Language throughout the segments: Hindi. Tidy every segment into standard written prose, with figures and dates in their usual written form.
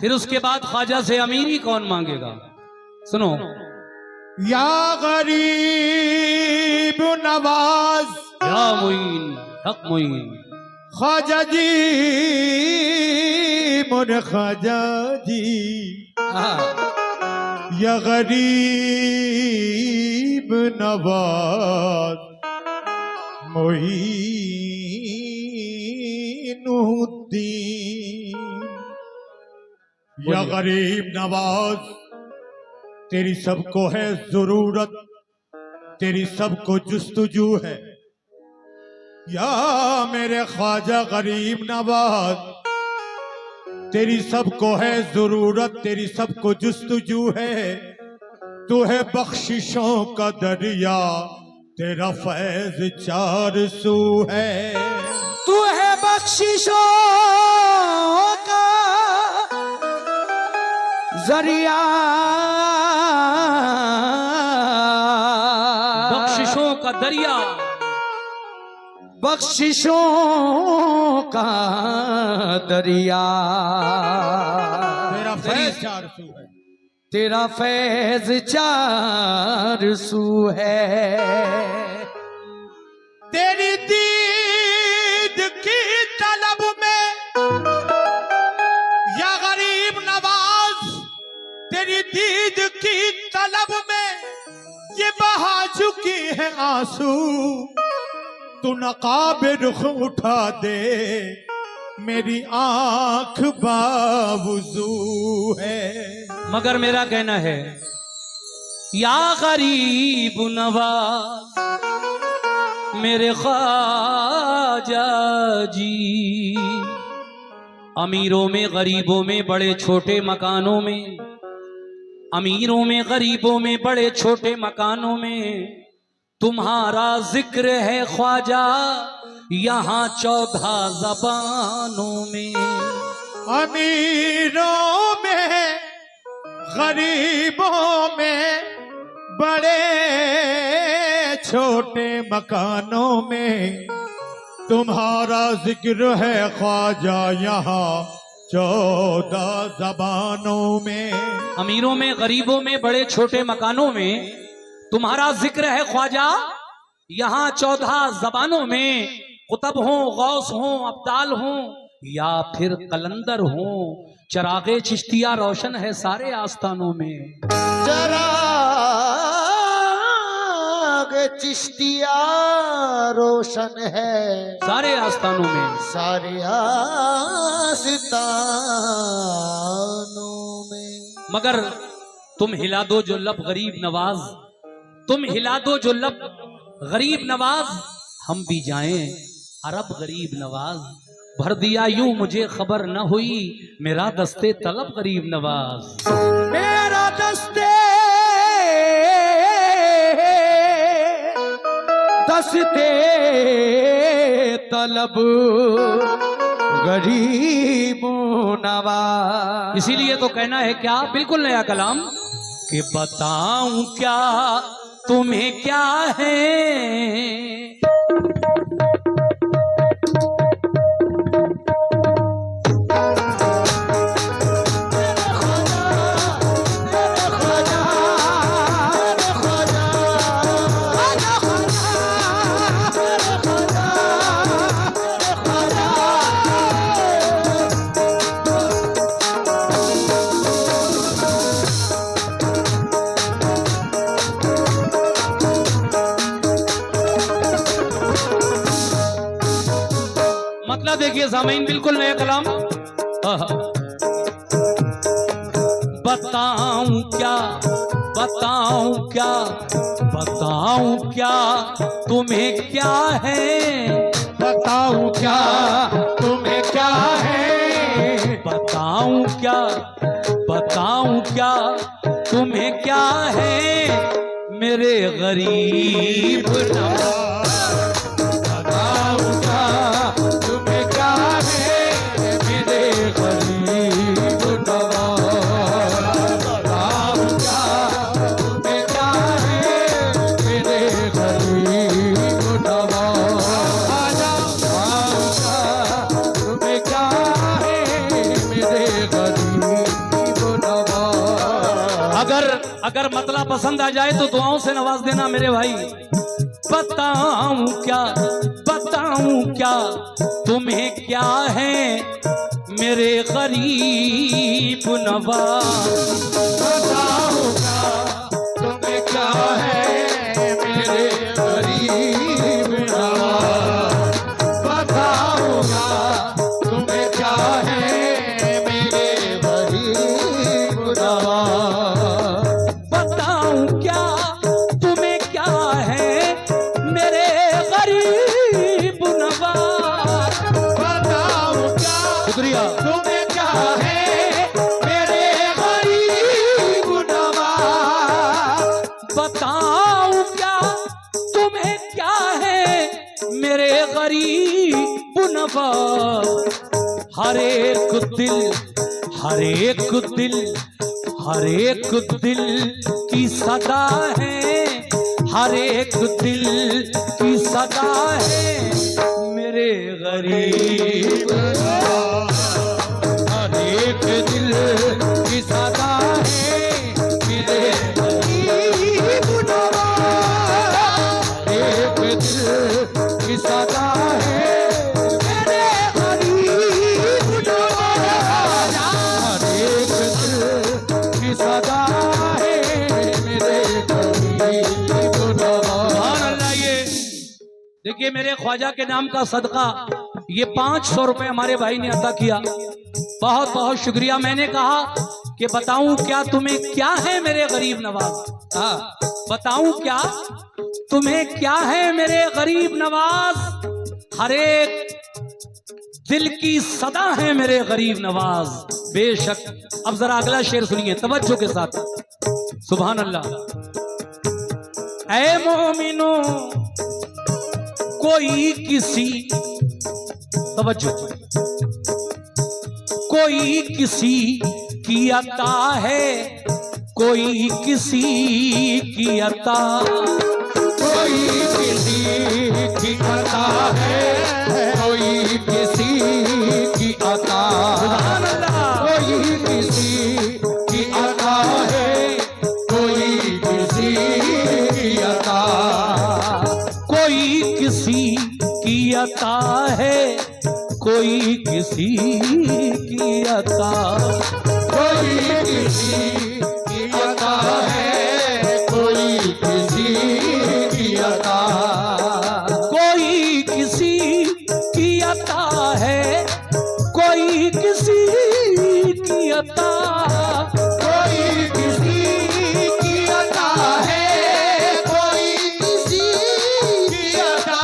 फिर उसके बाद ख्वाजा से अमीरी कौन मांगेगा? सुनो। या गरीब नवाज, या मुईन हक मुईन, ख्वाजा जी मोरे ख्वाजा जी, या गरीब नवाज मोइनुद्दीन। या गरीब नवाज, तेरी सबको है जरूरत, तेरी सबको जुस्तजू है। या मेरे ख्वाजा गरीब नवाज, तेरी सबको है जरूरत, तेरी सबको जुस्तजू है। तू है बख्शिशों का दरिया, तेरा फैज चार सू है। तू है बख्शिशों का जरिया, बख्शिशों का दरिया, बख्शिशों का दरिया। तेरा फैज चार सू है, तेरा फैज चार सू है। तेरी दीद की तलब में या गरीब नवाज, तेरी दीद की तलब में ये बहा चुकी है आंसू। तू नकाबे रुख उठा दे, मेरी आंख बावुजू है। मगर मेरा कहना है या गरीब नवाज मेरे ख्वाजा जी, अमीरों में गरीबों में बड़े छोटे मकानों में, अमीरों में गरीबों में बड़े छोटे मकानों में तुम्हारा जिक्र है ख्वाजा, यहाँ 14 ज़बानों में। अमीरों में गरीबों में बड़े छोटे मकानों में तुम्हारा जिक्र है ख्वाजा, यहाँ 14 ज़बानों में। अमीरों में गरीबों में बड़े छोटे मकानों में तुम्हारा जिक्र है ख्वाजा, यहाँ 14 ज़बानों में। कुतब हों, गौस हों, अब्दाल हों या फिर कलंदर हों, चरागे चिश्तिया रोशन है सारे आस्थानों में। चराग चिश्तिया रोशन है सारे आस्थानों में, सारे आस्तानों में। मगर तुम हिला दो जो लब गरीब नवाज, तुम हिला दो जो लब गरीब नवाज, हम भी जाएं अरब गरीब नवाज। भर दिया यूं मुझे खबर न हुई, मेरा दस्ते तलब गरीब नवाज। मेरा दस्ते दस्ते तलब गरीब नवाज। इसीलिए तो कहना है क्या, बिल्कुल नया कलाम, कि बताऊं क्या तुम्हें क्या है। मतलब देखिए सामीन, बिल्कुल नया कलाम। बताऊं क्या, बताऊं क्या, बताऊं क्या तुम्हें क्या है, बताऊं क्या तुम्हें क्या है, बताऊं क्या, बताऊं क्या तुम्हें क्या है मेरे गरीब नवाज। मेरे गरीब अगर मतला पसंद आ जाए तो दुआओं से नवाज देना मेरे भाई। बताऊं क्या तुम्हें क्या है मेरे गरीब नवाज। बताऊंगा तुम्हें क्या है मेरे गरीब नवाज। बताऊंगा तुम्हें क्या है मेरे गरीब नवाज। बताऊं क्या तुम्हें क्या है मेरे गरीब नवाज। बताऊं क्या शुक्रिया। तुम्हें क्या है मेरे गरीब नवाज। बताऊं क्या तुम्हें क्या है मेरे गरीब नवाज। हर एक दिल की सदा है, हर एक दिल की सदा है मेरे गरीब। हर एक दिल की सदा है मेरे गरीब नवाज। एक दिल की सदा है मेरे गरीब नवाज। हर एक दिल की सदा है मेरे गरीब नवाज। सुभान अल्लाह। ये देखिए मेरे ख्वाजा के नाम का सदका ये 500 रुपए हमारे भाई ने अदा किया। बहुत बहुत शुक्रिया। मैंने कहा कि बताऊं क्या तुम्हें क्या है मेरे गरीब नवाज। हाँ, बताऊं क्या तुम्हें क्या है मेरे गरीब नवाज। हर एक दिल की सदा है मेरे गरीब नवाज। बेशक। अब जरा अगला शेर सुनिए तवज्जो के साथ। सुभान अल्लाह। ऐ मोमिनो कोई किसी, तवज्जो, कोई किसी की अता है, कोई किसी की अता। कोई किसी की अता है, कोई किसी की अता। सुभान अल्लाह। कोई किसी की अता है, कोई किसी की अता। कोई किसी की अता है, कोई किसी की अता। कोई किसी की अता है, कोई किसी की अता। कोई किसी की अता है, कोई किसी की अता। कोई किसी की अता है, कोई किसी की अता।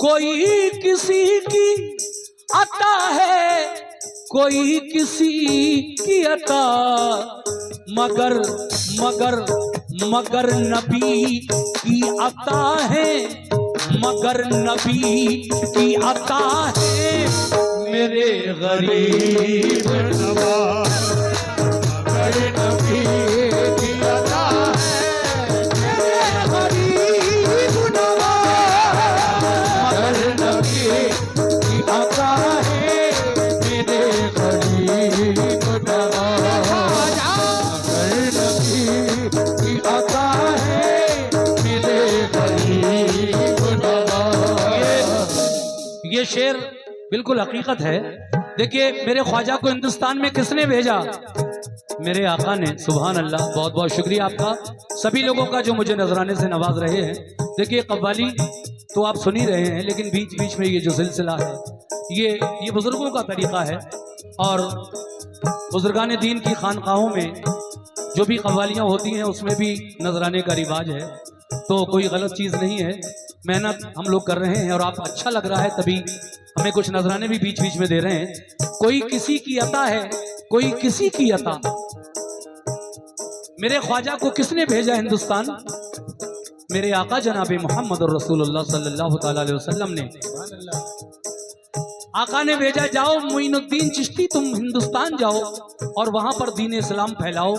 कोई किसी की अता है, कोई किसी की अता। मगर नबी की अता है, मगर नबी की अता है मेरे गरीब नवाज। मगर नबी की अता है मेरे गरीब नवाज। मगर नबी की अता है मेरे गरीब नवाज। मगर नबी की अता है मेरे गरीब नवाज। ये शेर बिल्कुल हकीकत है। देखिए मेरे ख्वाजा को हिंदुस्तान में किसने भेजा? मेरे आका ने। सुभान अल्लाह। बहुत बहुत शुक्रिया आपका, सभी लोगों का जो मुझे नजराने से नवाज रहे हैं। देखिए कव्वाली तो आप सुन ही रहे हैं, लेकिन बीच बीच में ये जो सिलसिला है ये बुजुर्गों का तरीका है। और बुजुर्गान दीन की खानकाहों में जो भी कव्वालियाँ होती हैं उसमें भी नजराने का रिवाज है, तो कोई गलत चीज़ नहीं है। मेहनत हम लोग कर रहे हैं और आप अच्छा लग रहा है तभी हमें कुछ नजराने भी बीच बीच में दे रहे हैं। कोई किसी की अता है, कोई किसी की अता। मेरे ख्वाजा को किसने भेजा हिंदुस्तान? मेरे आका जनाबे मोहम्मद रसूलुल्लाह सल्लल्लाहु अलैहि वसल्लम ने। आका ने भेजा, जाओ मोइनुद्दीन चिश्ती तुम हिंदुस्तान जाओ और वहां पर दीन इस्लाम फैलाओ।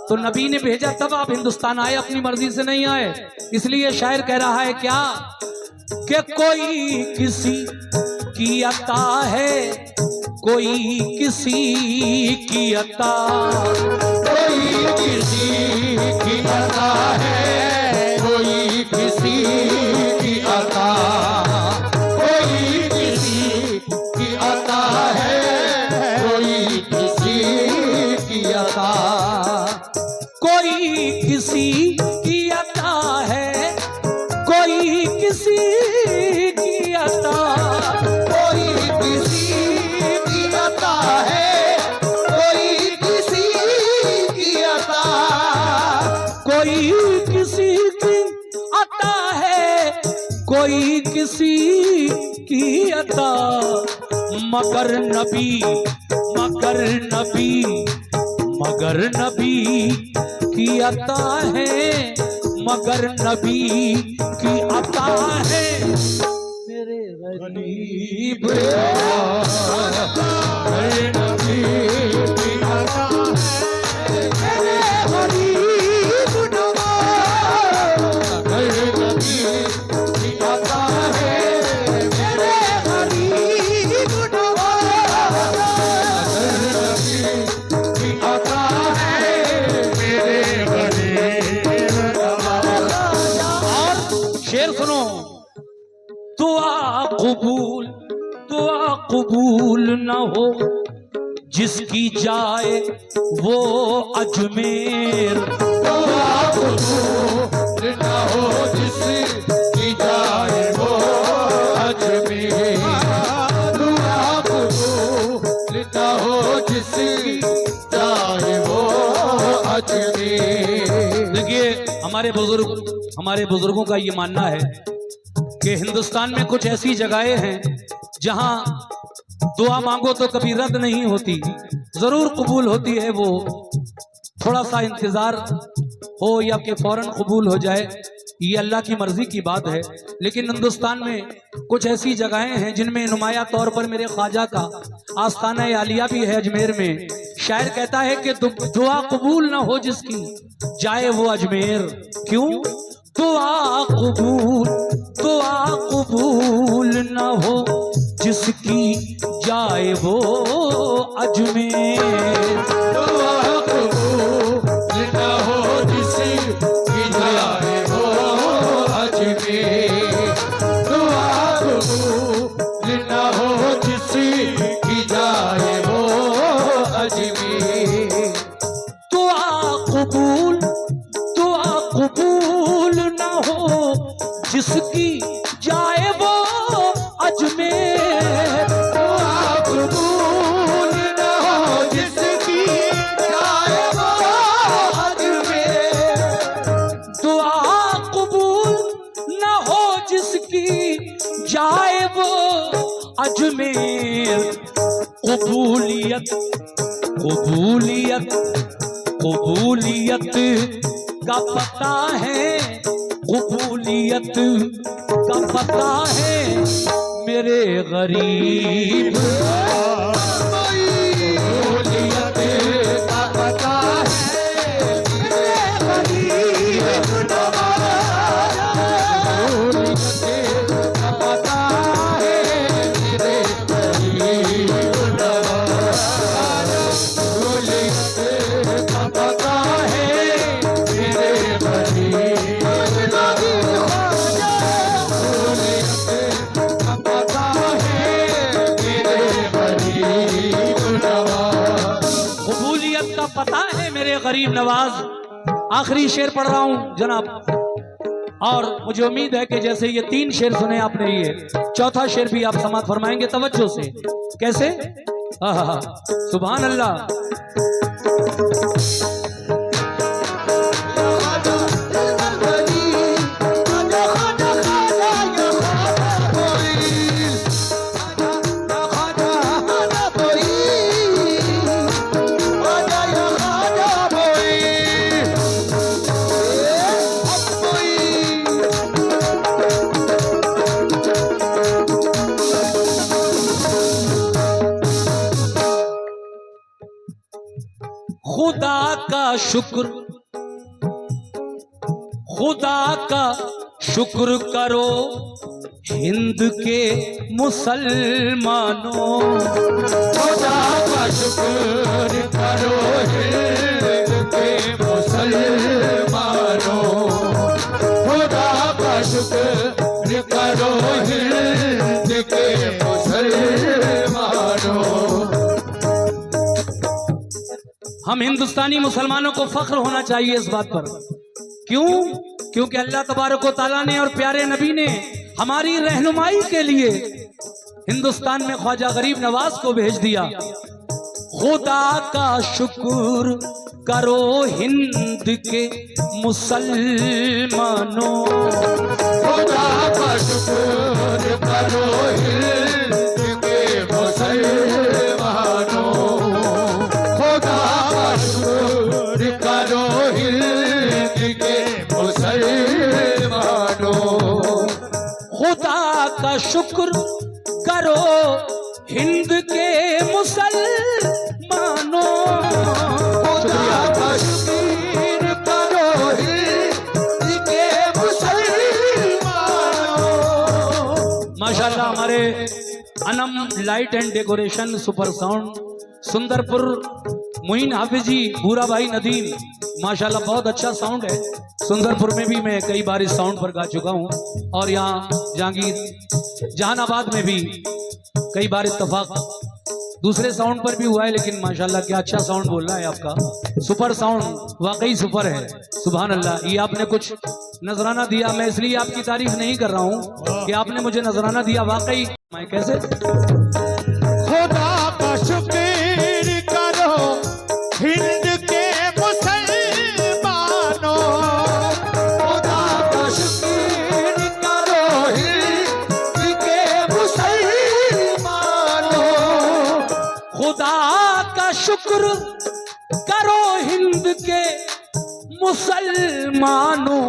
तो नबी ने भेजा तब आप हिंदुस्तान आए, अपनी मर्जी से नहीं आए। इसलिए शायर कह रहा है क्या कि कोई किसी की अता है, कोई किसी की अता, कोई किसी की अता है, कोई किसी की अता, कोई किसी की अता है, कोई किसी की अता, कोई किसी की अता है, कोई किसी की अता, कोई किसी की अता है, कोई किसी की अता, कोई किसी की अता है, कोई किसी की अता, मगर नबी, मगर नबी, मगर नबी की अता है, मगर नबी की अता है, मेरे गरीब हर नबी की अता है, मेरे गरीब नवाज, हर नबी की अता है, मेरे गरीब नवाज, हर नबी की अता है, मेरे गरीब नवाज। और शेर सुनो, दुआ कबूल, दुआ कबूल न हो जिसकी जाए वो अजमेर, दुआ कबूल न हो जिसकी जाए वो अजमेर, दुआ कबूल न हो जिसकी जाए वो अजमेर। देखिए हमारे बुजुर्गों का ये मानना है कि हिंदुस्तान में कुछ ऐसी जगहें हैं जहां दुआ मांगो तो कभी रद्द नहीं होती, जरूर कबूल होती है। वो थोड़ा सा इंतजार हो या कि फौरन कबूल हो जाए, ये अल्लाह की मर्जी की बात है। लेकिन हिंदुस्तान में कुछ ऐसी जगहें हैं जिनमें नुमाया तौर पर मेरे ख्वाजा का आस्थाना आलिया भी है अजमेर में। शायर कहता है कि दुआ कबूल ना हो जिसकी जाए वो अजमेर। क्यों? दुआ कबूल ना हो जिसकी जाए वो अजमेर। दुआ कबूल न हो जिसकी जाए वो अजमेर, दुआ कबूल न हो जिसकी जाए वो अजमेर। दुआ कबूल ना हो जिसकी जाए वो अजमेर। दुआ कबूल न हो जिसकी जाए वो अजमेर, दुआ कबूल ना हो जिसकी जाए वो अजमेर। कबूलियत का पता है, कबूलियत का पता है मेरे गरीब। कबूलियत का पता है मेरे गरीब नवाज, कबूलियत का पता है मेरे गरीब नवाज, कबूलियत का पता है मेरे गरीब नवाज, कबूलियत का पता है मेरे गरीब नवाज। कबूलियत का पता है मेरे गरीब नवाज। आखिरी शेर पढ़ रहा हूं जनाब, और मुझे उम्मीद है कि जैसे ये 3 शेर सुने आपने, ये चौथा शेर भी आप समाप्त फरमाएंगे तवज्जो से। कैसे? आहा, सुभान अल्लाह। खुदा का शुक्र करो हिंद के मुसलमानों, खुदा का शुक्र करो हिंद के मुसलमानों, खुदा का शुक्र करो हिंद के मुसलमानों। हम हिंदुस्तानी मुसलमानों को फख्र होना चाहिए इस बात पर। क्यों? क्योंकि अल्लाह तबारक व तआला ने और प्यारे नबी ने हमारी रहनुमाई के लिए हिंदुस्तान में ख्वाजा गरीब नवाज को भेज दिया। खुदा का शुक्र करो हिंद के मुसलमानों, खुदा का शुक्र करो हिंद के मुसलमानों, खुदा का शुक्र करो हिंद के मुसलमानों। खुदा का शुक्र करो हिंद के मुसलमानों। खुदा का शुक्र करो हिंद के मुसलमानों। माशाल्लाह हमारे Anam light and decoration super sound Sundarpur Muin Hafiz ji, Bura भाई नदीम, माशाल्लाह बहुत अच्छा साउंड है। सुंदरपुर में भी मैं कई बार इस साउंड पर गा चुका हूँ और यहाँ जहानाबाद में भी कई बार इत्तेफाक दूसरे साउंड पर भी हुआ है। लेकिन माशाल्लाह क्या अच्छा साउंड बोल रहा है आपका, सुपर साउंड, वाकई सुपर है। सुभान अल्लाह। ये आपने कुछ नजराना दिया, मैं इसलिए आपकी तारीफ नहीं कर रहा हूँ कि आपने मुझे नजराना दिया, वाकई मैं कैसे। खुदा का शुक्र करो हिंद के मुसलमानों, खुदा का शुक्र करो हिंद के मुसलमानों। खुदा का शुक्र करो हिंद के मुसलमानों,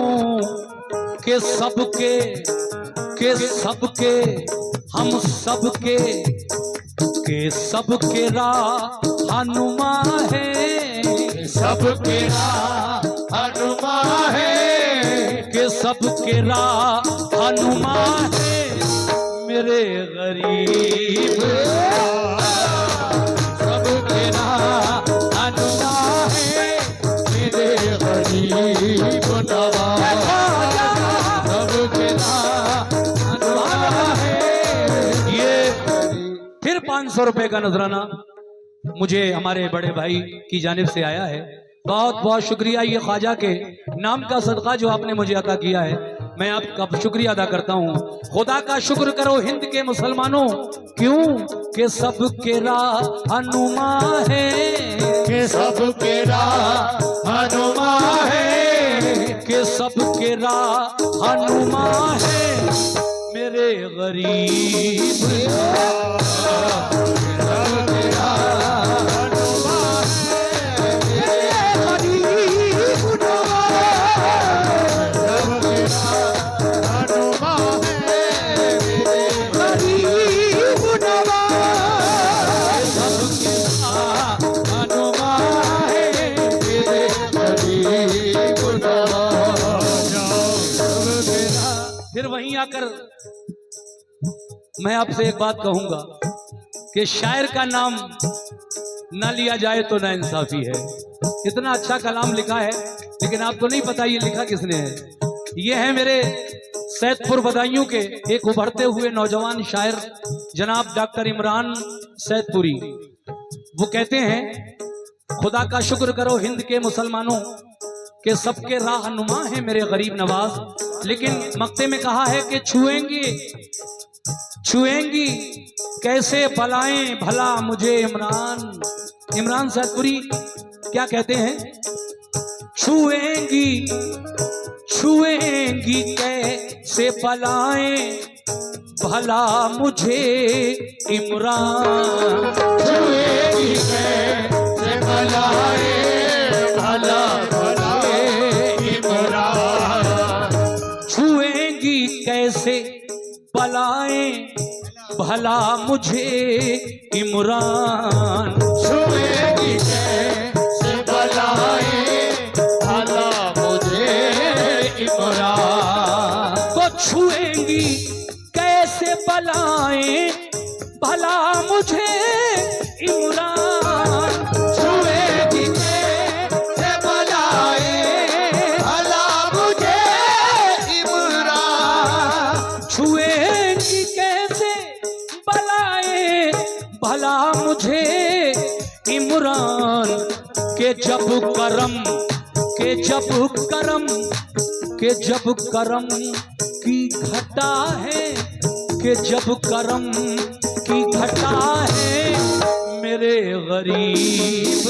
के सबके हम सबके सबके रहनुमा है, सबके रहनुमा है, के सबके रहनुमा है मेरे गरीब। सबके रहनुमा है मेरे गरीब नवाज। सबके रहनुमा है ये फिर 500 रुपए का नजराना मुझे हमारे बड़े भाई की जानिब से आया है। बहुत बहुत शुक्रिया, ये ख्वाजा के नाम का सदका जो आपने मुझे अता किया है, मैं आपका शुक्रिया अदा करता हूँ। खुदा का शुक्र करो हिंद के मुसलमानों, क्यों के सबके रहनुमा है, के सबके रहनुमा है, के सबके रहनुमा है मेरे गरीब। फिर वहीं आकर मैं आपसे एक बात कहूंगा कि शायर का नाम ना लिया जाए तो ना इंसाफी है। इतना अच्छा कलाम लिखा है, लेकिन आपको नहीं पता ये लिखा किसने है। ये है मेरे सैदपुर बदायूं के एक उभरते हुए नौजवान शायर जनाब डॉक्टर इमरान सैदपुरी। वो कहते हैं खुदा का शुक्र करो हिंद के मुसलमानों, के सबके रहनुमा है मेरे गरीब नवाज। लेकिन मक्ते में कहा है कि छुएंगी कैसे पलाएं भला मुझे इमरान सैदपुरी क्या कहते हैं, छुएंगी कैसे पलाएं भला मुझे इमरान, छुएंगी कैसे पलाएं भला कैसे पलाएं भला मुझे इमरान, छुएंगी कैसे पलाएं भला मुझे इमरान। तो छुएंगी भला मुझे इमरान के जब करम की घटा है, कि जब करम की घटा है मेरे गरीब